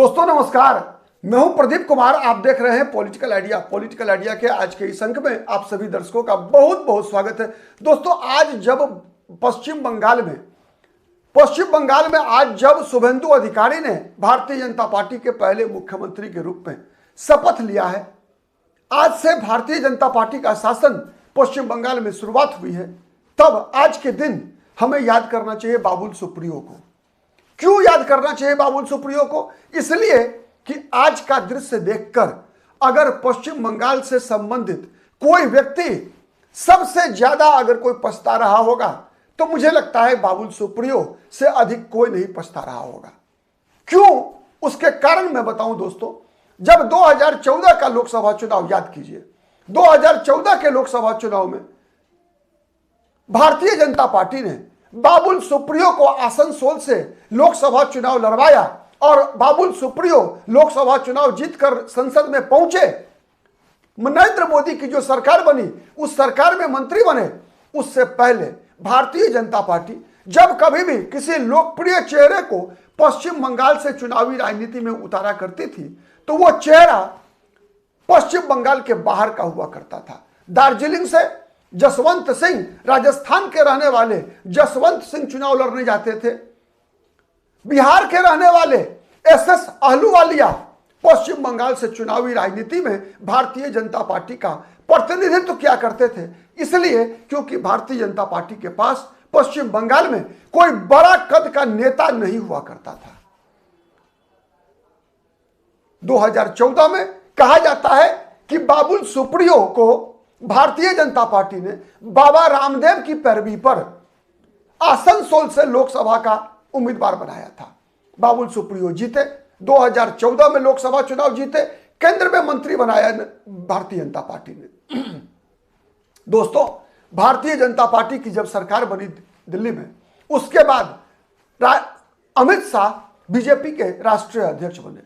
दोस्तों नमस्कार, मैं हूं प्रदीप कुमार। आप देख रहे हैं पॉलिटिकल आइडिया। पॉलिटिकल आइडिया के आज के इस अंक में आप सभी दर्शकों का बहुत बहुत स्वागत है। दोस्तों आज जब पश्चिम बंगाल में आज जब शुभेंदु अधिकारी ने भारतीय जनता पार्टी के पहले मुख्यमंत्री के रूप में शपथ लिया है, आज से भारतीय जनता पार्टी का शासन पश्चिम बंगाल में शुरुआत हुई है, तब आज के दिन हमें याद करना चाहिए बाबुल सुप्रियो को। क्यों याद करना चाहिए बाबुल सुप्रियो को? इसलिए कि आज का दृश्य देखकर अगर पश्चिम बंगाल से संबंधित कोई व्यक्ति सबसे ज्यादा अगर कोई पछता रहा होगा तो मुझे लगता है बाबुल सुप्रियो से अधिक कोई नहीं पछता रहा होगा। क्यों? उसके कारण मैं बताऊं दोस्तों। जब 2014 का लोकसभा चुनाव याद कीजिए, 2014 के लोकसभा चुनाव में भारतीय जनता पार्टी ने बाबुल सुप्रियो को आसनसोल से लोकसभा चुनाव लड़वाया और बाबुल सुप्रियो लोकसभा चुनाव जीतकर संसद में पहुंचे। नरेंद्र मोदी की जो सरकार बनी उस सरकार में मंत्री बने। उससे पहले भारतीय जनता पार्टी जब कभी भी किसी लोकप्रिय चेहरे को पश्चिम बंगाल से चुनावी राजनीति में उतारा करती थी तो वो चेहरा पश्चिम बंगाल के बाहर का हुआ करता था। दार्जिलिंग से जसवंत सिंह, राजस्थान के रहने वाले जसवंत सिंह चुनाव लड़ने जाते थे। बिहार के रहने वाले एसएस अहलूवालिया पश्चिम बंगाल से चुनावी राजनीति में भारतीय जनता पार्टी का प्रतिनिधित्व किया करते थे, इसलिए क्योंकि भारतीय जनता पार्टी के पास पश्चिम बंगाल में कोई बड़ा कद का नेता नहीं हुआ करता था। 2014 में कहा जाता है कि बाबुल सुप्रियो को भारतीय जनता पार्टी ने बाबा रामदेव की पैरवी पर आसनसोल से लोकसभा का उम्मीदवार बनाया था। बाबुल सुप्रियो जीते, 2014 में लोकसभा चुनाव जीते, केंद्र में मंत्री बनाया भारतीय जनता पार्टी ने। दोस्तों भारतीय जनता पार्टी की जब सरकार बनी दिल्ली में, उसके बाद अमित शाह बीजेपी के राष्ट्रीय अध्यक्ष बने।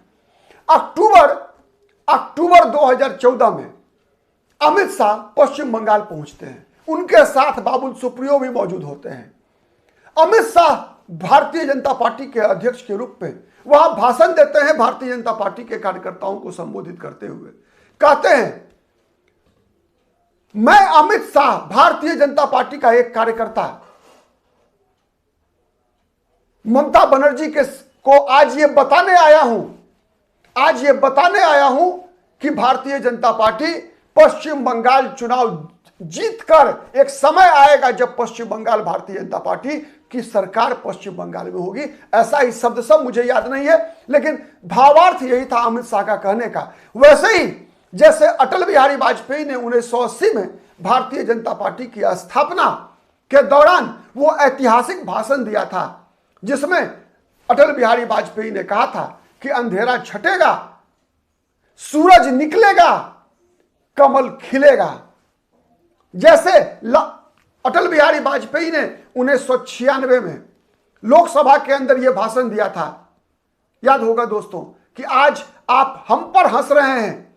अक्टूबर 2014 में अमित शाह पश्चिम बंगाल पहुंचते हैं, उनके साथ बाबुल सुप्रियो भी मौजूद होते हैं। अमित शाह भारतीय जनता पार्टी के अध्यक्ष के रूप में वहां भाषण देते हैं। भारतीय जनता पार्टी के कार्यकर्ताओं को संबोधित करते हुए कहते हैं, मैं अमित शाह भारतीय जनता पार्टी का एक कार्यकर्ता ममता बनर्जी को आज ये बताने आया हूं कि भारतीय जनता पार्टी पश्चिम बंगाल चुनाव जीतकर एक समय आएगा जब पश्चिम बंगाल भारतीय जनता पार्टी की सरकार पश्चिम बंगाल में होगी। ऐसा ही शब्द सब मुझे याद नहीं है, लेकिन भावार्थ यही था अमित शाह का कहने का। वैसे ही जैसे अटल बिहारी वाजपेयी ने 1980 में भारतीय जनता पार्टी की स्थापना के दौरान वो ऐतिहासिक भाषण दिया था जिसमें अटल बिहारी वाजपेयी ने कहा था कि अंधेरा छटेगा, सूरज निकलेगा, कमल खिलेगा। जैसे अटल बिहारी वाजपेयी ने 1996 में लोकसभा के अंदर यह भाषण दिया था। याद होगा दोस्तों कि आज आप हम पर हंस रहे हैं,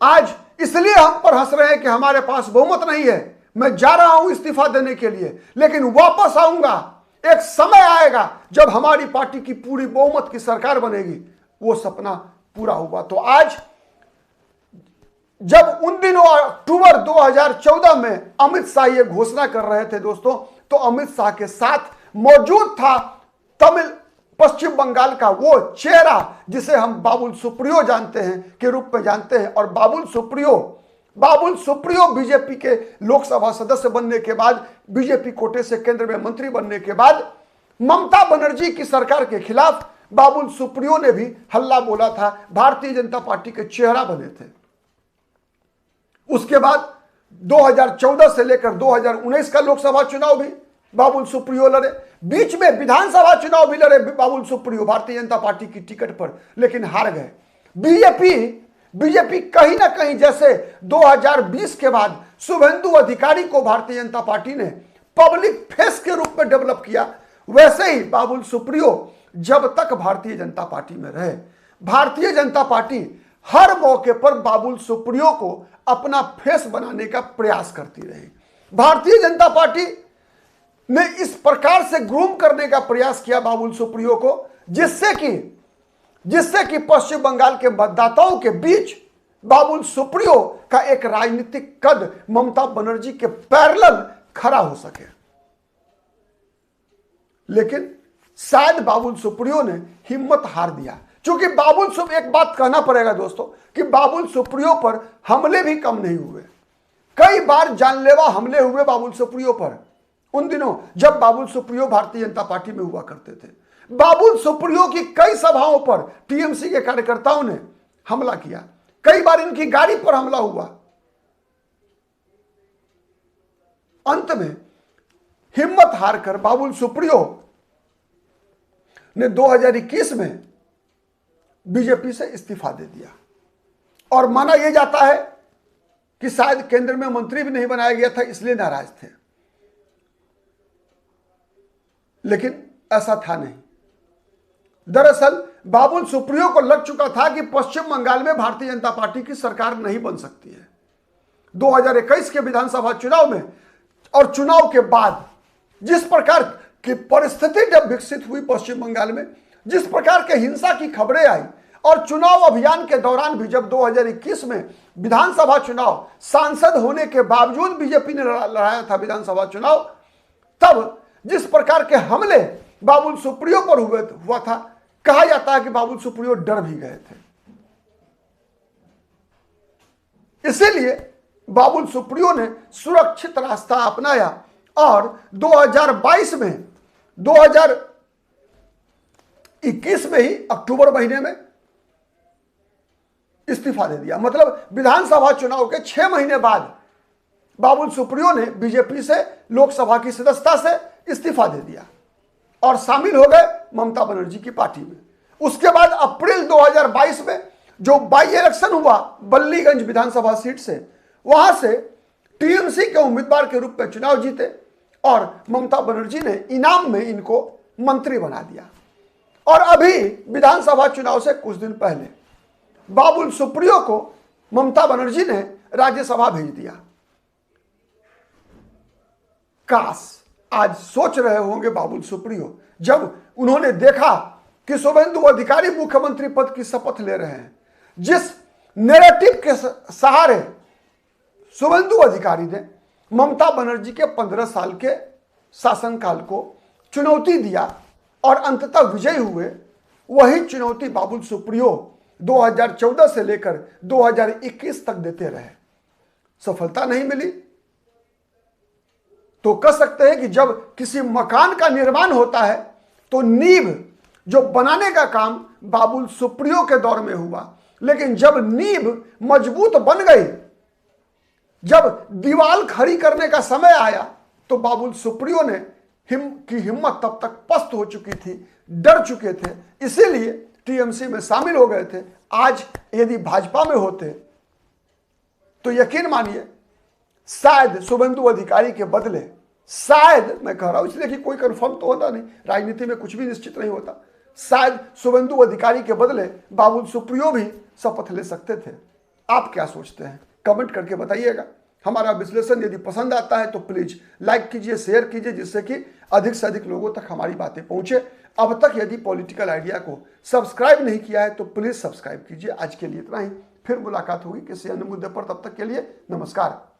आज इसलिए हम पर हंस रहे हैं कि हमारे पास बहुमत नहीं है, मैं जा रहा हूं इस्तीफा देने के लिए, लेकिन वापस आऊंगा। एक समय आएगा जब हमारी पार्टी की पूरी बहुमत की सरकार बनेगी। वो सपना पूरा हुआ। तो आज जब उन दिनों अक्टूबर 2014 में अमित शाह ये घोषणा कर रहे थे दोस्तों, तो अमित शाह के साथ मौजूद था पश्चिम बंगाल का वो चेहरा जिसे हम बाबुल सुप्रियो जानते हैं के रूप में जानते हैं। और बाबुल सुप्रियो बीजेपी के लोकसभा सदस्य बनने के बाद, बीजेपी कोटे से केंद्र में मंत्री बनने के बाद ममता बनर्जी की सरकार के खिलाफ बाबुल सुप्रियो ने भी हल्ला बोला था, भारतीय जनता पार्टी के चेहरा बने थे। उसके बाद 2014 से लेकर 2019 का लोकसभा चुनाव भी बाबुल सुप्रियो लड़े, बीच में विधानसभा चुनाव भी लड़े बाबुल सुप्रियो भारतीय जनता पार्टी की टिकट पर, लेकिन हार गए। बीजेपी कहीं ना कहीं जैसे 2020 के बाद शुभेंदु अधिकारी को भारतीय जनता पार्टी ने पब्लिक फेस के रूप में डेवलप किया, वैसे ही बाबुल सुप्रियो जब तक भारतीय जनता पार्टी में रहे, भारतीय जनता पार्टी हर मौके पर बाबुल सुप्रियो को अपना फेस बनाने का प्रयास करती रही। भारतीय जनता पार्टी ने इस प्रकार से ग्रूम करने का प्रयास किया बाबुल सुप्रियो को, जिससे कि जिससे कि पश्चिम बंगाल के मतदाताओं के बीच बाबुल सुप्रियो का एक राजनीतिक कद ममता बनर्जी के पैरेलल खड़ा हो सके। लेकिन शायद बाबुल सुप्रियो ने हिम्मत हार दिया, क्योंकि एक बात कहना पड़ेगा दोस्तों कि बाबुल सुप्रियो पर हमले भी कम नहीं हुए। कई बार जानलेवा हमले हुए बाबुल सुप्रियो पर उन दिनों जब बाबुल सुप्रियो भारतीय जनता पार्टी में हुआ करते थे। बाबुल सुप्रियो की कई सभाओं पर टीएमसी के कार्यकर्ताओं ने हमला किया, कई बार इनकी गाड़ी पर हमला हुआ। अंत में हिम्मत हारकर बाबुल सुप्रियो ने 2021 में बीजेपी से इस्तीफा दे दिया और माना यह जाता है कि शायद केंद्र में मंत्री भी नहीं बनाया गया था, इसलिए नाराज थे। लेकिन ऐसा था नहीं। दरअसल बाबुल सुप्रियो को लग चुका था कि पश्चिम बंगाल में भारतीय जनता पार्टी की सरकार नहीं बन सकती है। 2021 के विधानसभा चुनाव में और चुनाव के बाद जिस प्रकार की परिस्थिति जब विकसित हुई पश्चिम बंगाल में, जिस प्रकार के हिंसा की खबरें आई और चुनाव अभियान के दौरान भी जब 2021 में विधानसभा चुनाव सांसद होने के बावजूद बीजेपी ने लड़ाया था विधानसभा चुनाव, तब जिस प्रकार के हमले बाबुल सुप्रियो पर हुआ था, कहा जाता है कि बाबुल सुप्रियो डर भी गए थे। इसीलिए बाबुल सुप्रियो ने सुरक्षित रास्ता अपनाया और 2021 में ही अक्टूबर महीने में इस्तीफा दे दिया। मतलब विधानसभा चुनाव के 6 महीने बाद बाबुल सुप्रियो ने बीजेपी से लोकसभा की सदस्यता से इस्तीफा दे दिया और शामिल हो गए ममता बनर्जी की पार्टी में। उसके बाद अप्रैल 2022 में जो बाई इलेक्शन हुआ बल्लीगंज विधानसभा सीट से, वहां से टीएमसी के उम्मीदवार के रूप में चुनाव जीते और ममता बनर्जी ने इनाम में इनको मंत्री बना दिया। और अभी विधानसभा चुनाव से कुछ दिन पहले बाबुल सुप्रियो को ममता बनर्जी ने राज्यसभा भेज दिया। काश आज सोच रहे होंगे बाबुल सुप्रियो, जब उन्होंने देखा कि शुभेंदु अधिकारी मुख्यमंत्री पद की शपथ ले रहे हैं, जिस नैरेटिव के सहारे शुभेंदु अधिकारी ने ममता बनर्जी के 15 साल के शासनकाल को चुनौती दिया और अंततः विजयी हुए, वही चुनौती बाबुल सुप्रियो 2014 से लेकर 2021 तक देते रहे। सफलता नहीं मिली तो कह सकते हैं कि जब किसी मकान का निर्माण होता है तो नींव जो बनाने का काम बाबुल सुप्रियो के दौर में हुआ, लेकिन जब नींव मजबूत बन गई, जब दीवार खड़ी करने का समय आया, तो बाबुल सुप्रियो ने हिम्मत तब तक पस्त हो चुकी थी, डर चुके थे, इसीलिए टीएमसी में शामिल हो गए थे। आज यदि भाजपा में होते तो यकीन मानिए शायद शुभेंदु अधिकारी के बदले, शायद मैं कह रहा हूं इसलिए कि कोई कंफर्म तो होता नहीं, राजनीति में कुछ भी निश्चित नहीं होता, शायद शुभेंदु अधिकारी के बदले बाबुल सुप्रियो भी शपथ ले सकते थे। आप क्या सोचते हैं कमेंट करके बताइएगा। हमारा विश्लेषण यदि पसंद आता है तो प्लीज लाइक कीजिए, शेयर कीजिए, जिससे कि अधिक से अधिक लोगों तक हमारी बातें पहुंचे। अब तक यदि पॉलिटिकल आइडिया को सब्सक्राइब नहीं किया है तो प्लीज सब्सक्राइब कीजिए। आज के लिए इतना ही, फिर मुलाकात होगी किसी अन्य मुद्दे पर, तब तक के लिए नमस्कार।